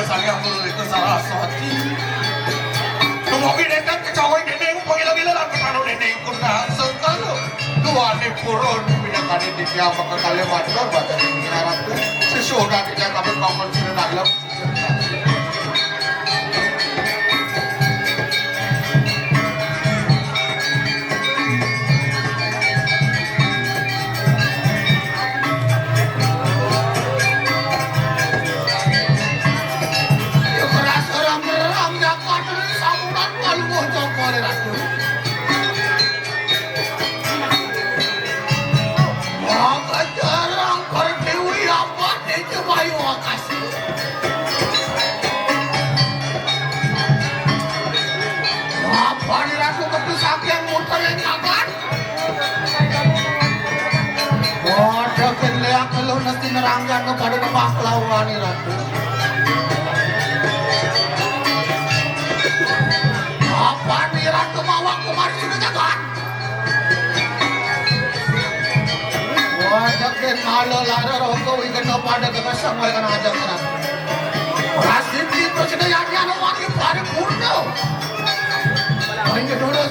sang yang dulu itu salah satu. Kemudian datang ke cowok neneng, panggil-panggil lah ke taruh neneng kuna sengkalu. Dua ni purun pindah kali di tiap ke Kalimantan baca di Arab tu. Sesudah kita kabel bangun sudah dalam. Kalau nanti nerangkan kepada pahlawan ini ratu. Apa nih ratu bawa kemari sudah jagoan? Wajah kalau lara rokok ikan pada kekasang mereka aja kan. Rasid itu sudah yang wangi pada purno. Ini dulu.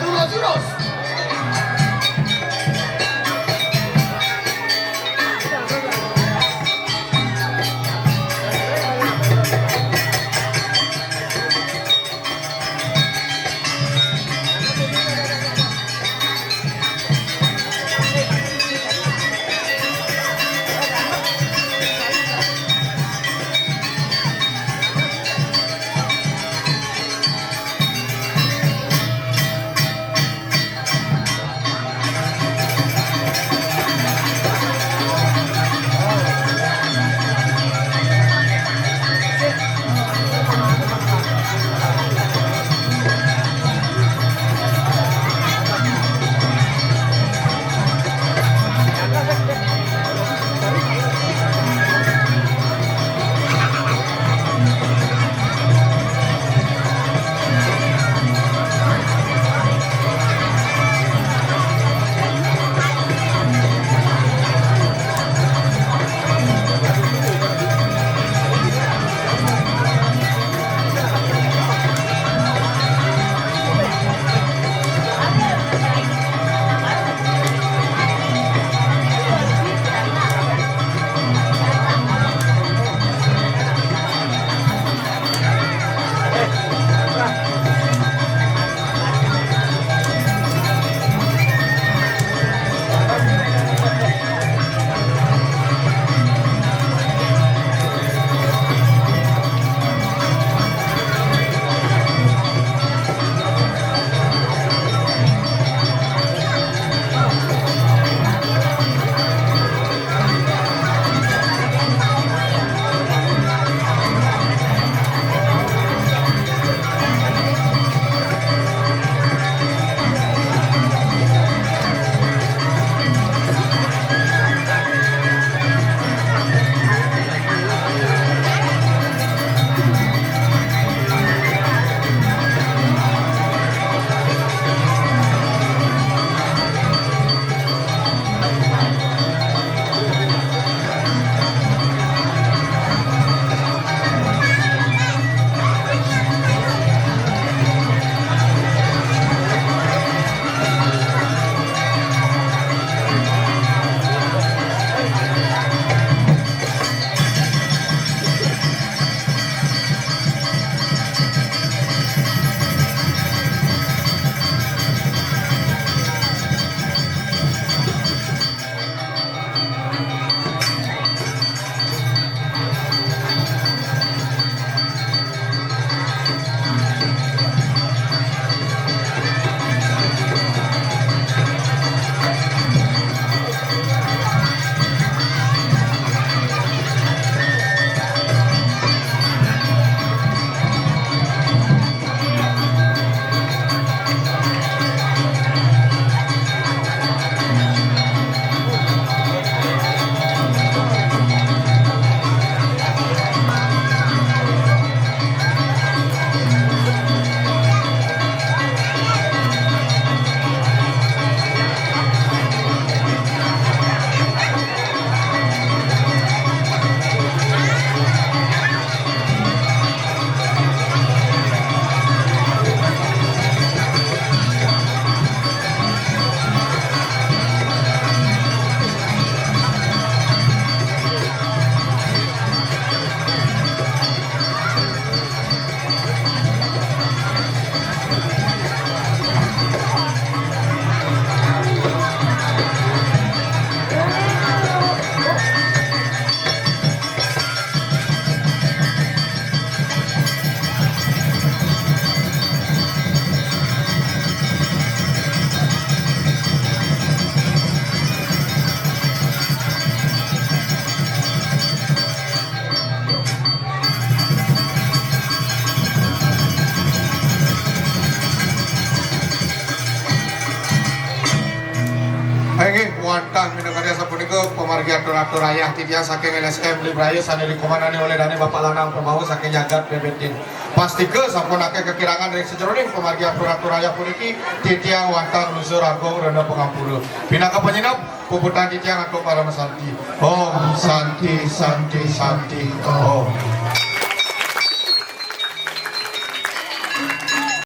wantang minangkanya sapunika pamargi atur-atur ayah titiang saking LSM Libraya saneri dikomandani oleh Dani Bapak Lanang Pemau saking jagat bebetin. Pastike sampun akeh kekirangan dari sejeroning pamargi atur-atur ayah puniki titiang wantang lusur agung rena pengampura. Pinaka penyinap puputan titiang agung para mesanti. Om santi santi santi. Om.